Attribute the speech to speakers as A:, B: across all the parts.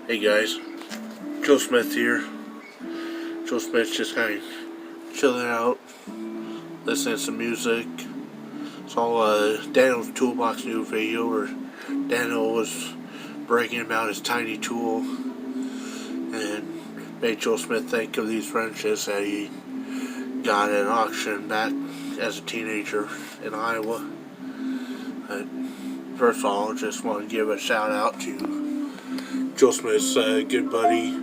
A: Hey guys, Joe Smith here. Joe Smith's just kind of chilling out, listening to some music. Saw Dannohs toolbox new video where Danno was bragging about his tiny tool and made Joe Smith think of these wrenches that he got at an auction back as a teenager in Iowa. First of all, just want to give a shout out to Joe Smith's good buddy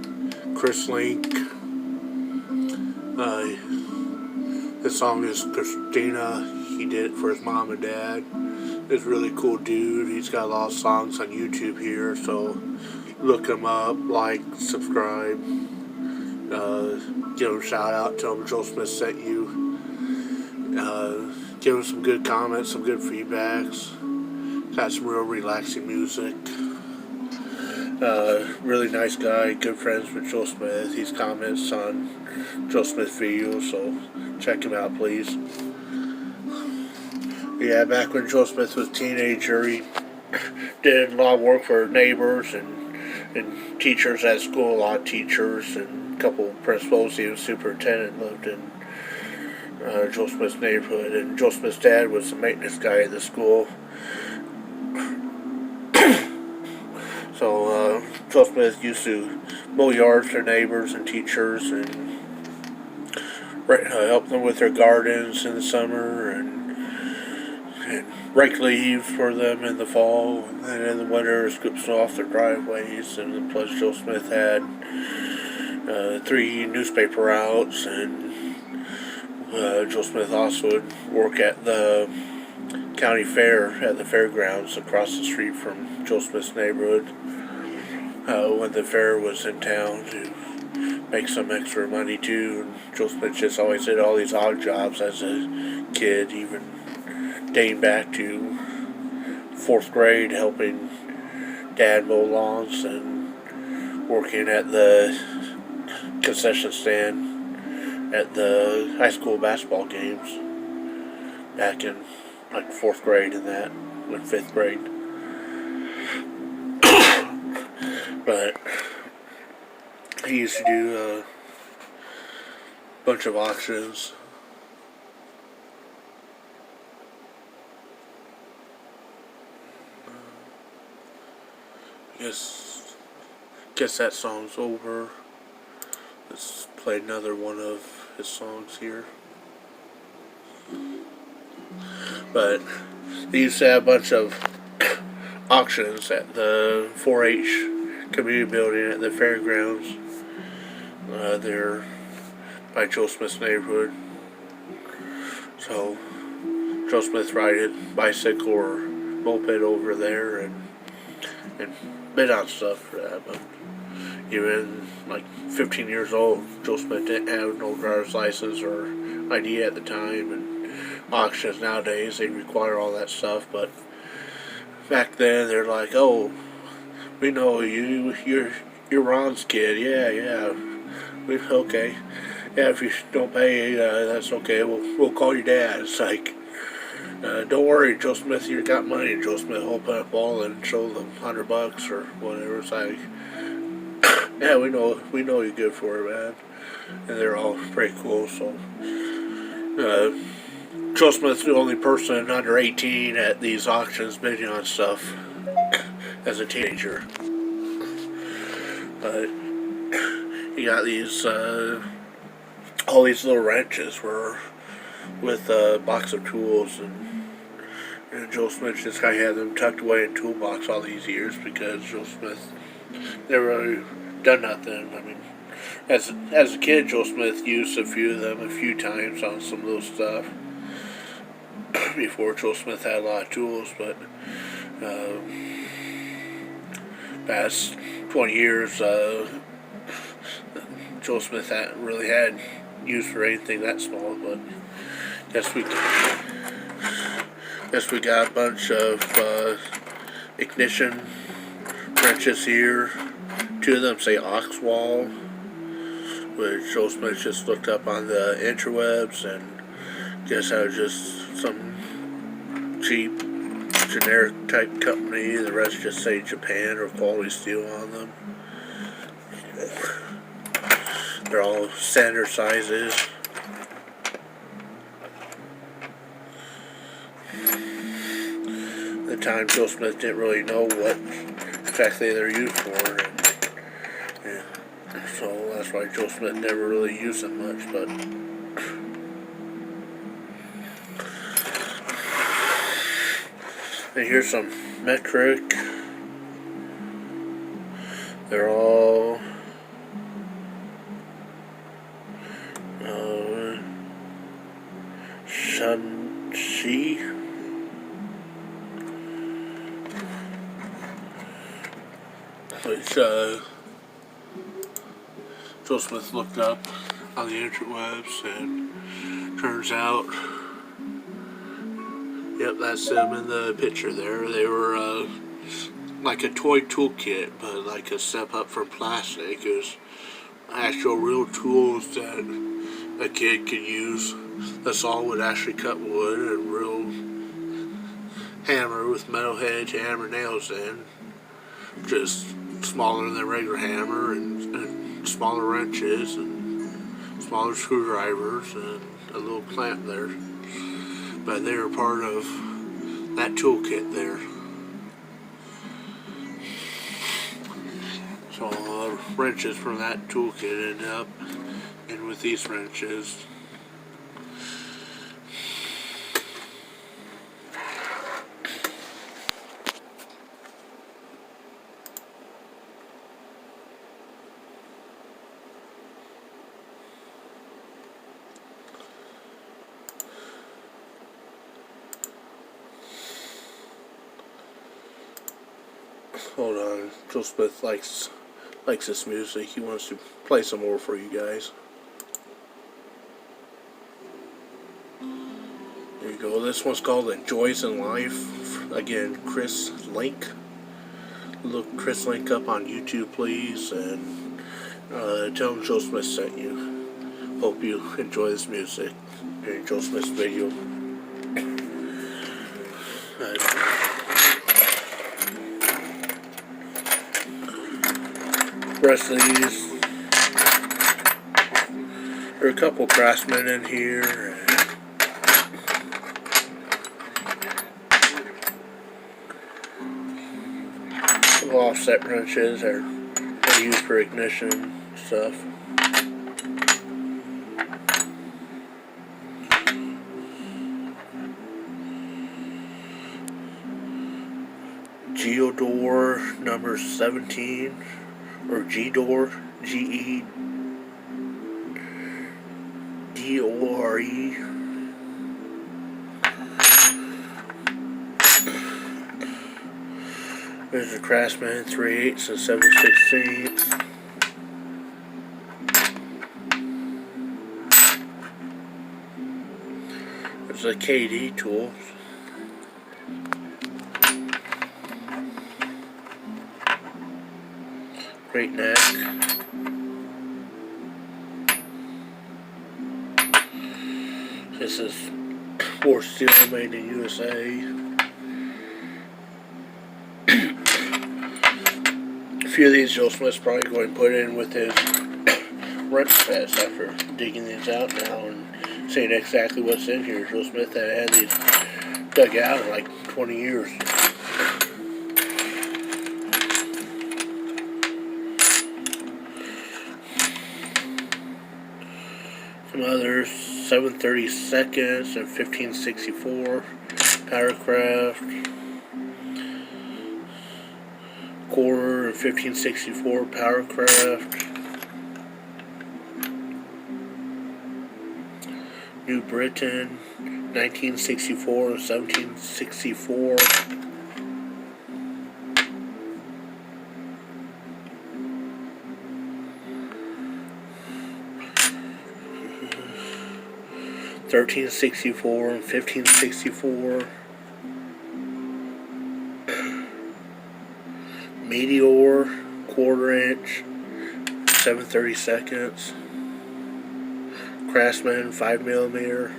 A: Chris Link. This song is Christina. He did it for his mom and dad. He's a really cool dude. He's got a lot of songs on YouTube here, so look him up, like, subscribe. Give him a shout out, tell him Joe Smith sent you. Give him some good comments, some good feedbacks. Got some real relaxing music. Really nice guy, good friends with Joe Smith. He's comments on Joe Smith videos, so check him out, please. Yeah, back when Joe Smith was a teenager, he did a lot of work for neighbors and teachers at school. A lot of teachers and a couple of principals. He was superintendent, lived in Joe Smith's neighborhood, and Joe Smith's dad was the maintenance guy at the school. So Joe Smith used to mow yards for neighbors and teachers and help them with their gardens in the summer and rake leaves for them in the fall, and then in the winter scoop snow off their driveways. And plus Joe Smith had 3 newspaper routes, and Joe Smith also would work at the county fair at the fairgrounds across the street from Joe Smith's neighborhood when the fair was in town to make some extra money too. And Joe Smith just always did all these odd jobs as a kid, even dating back to 4th grade, helping dad mow lawns and working at the concession stand at the high school basketball games back in like 4th grade and that, with 5th grade. But he used to do a bunch of auctions. I guess that song's over. Let's play another one of his songs here. But they used to have a bunch of auctions at the 4-H community building at the fairgrounds there by Joe Smith's neighborhood. So Joe Smith rided bicycle or moped over there and bid on stuff for that. But even like 15 years old, Joe Smith didn't have no driver's license or ID at the time, and auctions nowadays they require all that stuff. But back then they're like, oh, we know you're Ron's kid. Yeah, okay. Yeah, if you don't pay, that's okay. We'll call your dad. It's like, don't worry, Joe Smith, you got money. And Joe Smith will open up all and show them $100 or whatever. It's like, yeah, we know you're good for it, man. And they're all pretty cool. So Joe Smith's the only person under 18 at these auctions bidding on stuff as a teenager. But you got these all these little wrenches were with a box of tools, and Joe Smith just kind of had them tucked away in toolbox all these years because Joe Smith never really done nothing. I mean, as a kid, Joe Smith used a few of them a few times on some little stuff before Joe Smith had a lot of tools. But past 20 years, Joe Smith hadn't really had use for anything that small. But guess we got a bunch of ignition wrenches here. 2 of them say Oxwall, which Joe Smith just looked up on the interwebs, and guess that was just some cheap generic type company. The rest just say Japan or quality steel on them. They're all standard sizes. At the time, Joe Smith didn't really know what exactly they're used for. And so that's why Joe Smith never really used them much. But and here's some metric. They're all Shanxi. Which Joe Smith looked up on the interwebs, and turns out, yep, that's them in the picture there. They were like a toy toolkit, but like a step up from plastic. It was actual real tools that a kid could use. The saw would actually cut wood, and real hammer with metal head to hammer nails in. Just smaller than a regular hammer, and smaller wrenches, and smaller screwdrivers, and a little clamp there. But they were part of that toolkit there. So wrenches from that toolkit ended up in with these wrenches. Hold on, Joe Smith likes this music. He wants to play some more for you guys. There you go. This one's called "The Joys in Life." Again, Chris Link. Look Chris Link up on YouTube, please, and tell him Joe Smith sent you. Hope you enjoy this music during Joe Smith's video. Rest of these, there are a couple Craftsmen in here. Some offset wrenches are used for ignition stuff. Geodore number 17. Or G-Door, G-E-D-O-R-E. There's a Craftsman 3/8 and 7/16. There's a KD tool. Great neck. This is for steel, made in USA. A few of these Joe Smith's probably going to put in with his wrench sets after digging these out now and seeing exactly what's in here. Joe Smith had these dug out in like 20 years. Some others, 7/32 and 15/64 Powercraft, quarter and 15/64 Powercraft, New Britain 1964 and 17/64. $13.64 and $15.64. Meteor, quarter-inch, 7/32. Craftsman, 5mm.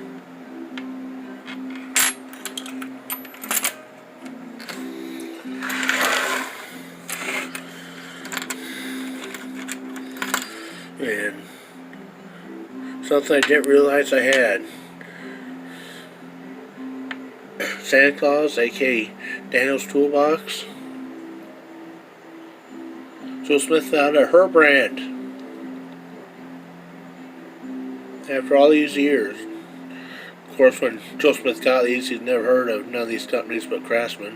A: And something I didn't realize I had. Santa Claus, aka Dannohs Toolbox. Joe Smith found a her brand after all these years. Of course, when Joe Smith got these, he'd never heard of none of these companies but Craftsman.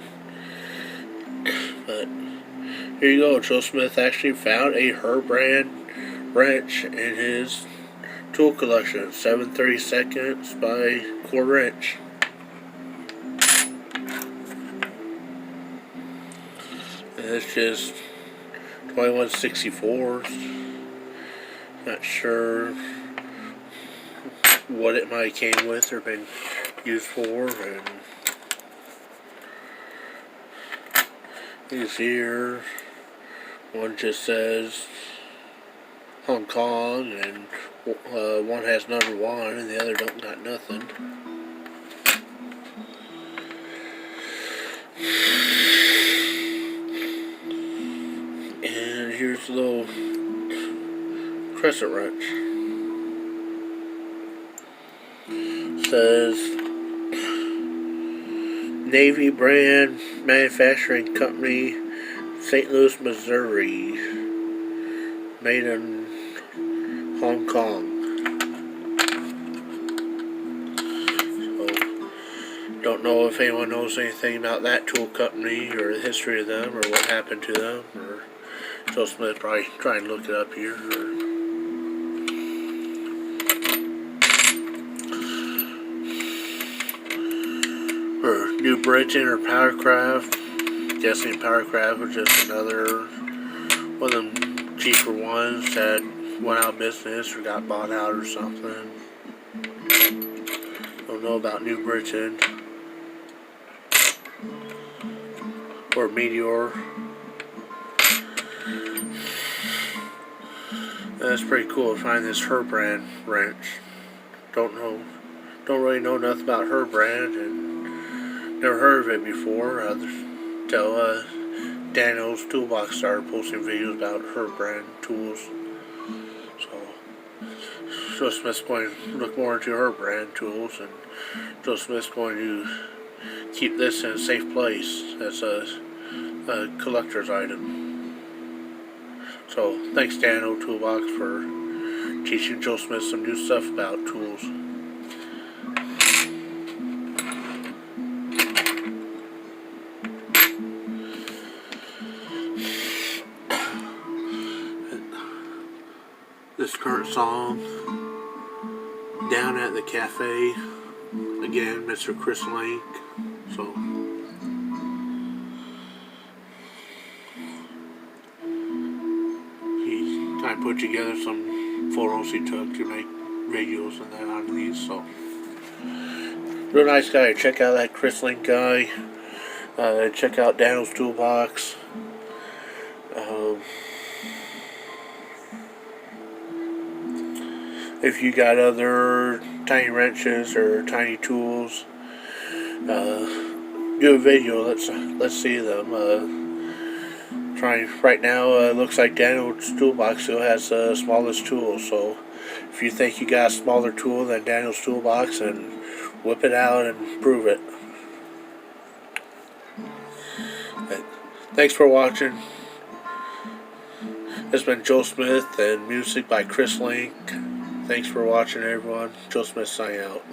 A: But here you go, Joe Smith actually found a her brand wrench in his tool collection, 7/32 by 1/4 inch. And it's just 21/64. Not sure what it might have came with or been used for. And these here, one just says Hong Kong, and one has number 1 and the other don't got nothing. And here's a little crescent wrench. Says Navy brand manufacturing company, St. Louis, Missouri, made in Hong Kong. So don't know if anyone knows anything about that tool company or the history of them or what happened to them, or Joe Smith probably try and look it up here. Or New Britain or Powercraft. Guessing Powercraft was just another one of them cheaper ones that went out of business or got bought out or something. Don't know about New Britain. Or Meteor. That's pretty cool to find this her brand wrench. Don't really know nothing about her brand and never heard of it before. Until Dannohs Toolbox started posting videos about her brand tools. So Joe Smith's going to look more into her brand tools, and Joe Smith's going to keep this in a safe place as a collector's item. So thanks Dannohs Toolbox for teaching Joe Smith some new stuff about tools. This current song, Down at the Cafe, again, Mr. Chris Link. So he kind of put together some photos he took to make videos and that out of these. So real nice guy. Check out that Chris Link guy. Check out Dannohs Toolbox. If you got other tiny wrenches or tiny tools, do a video. Let's see them. Right now, looks like Dannohs Toolbox still has the smallest tool. So if you think you got a smaller tool than Dannohs Toolbox, then whip it out and prove it. But thanks for watching. It's been Joe Smith and music by Chris Link. Thanks for watching, everyone. Joe Smith signing out.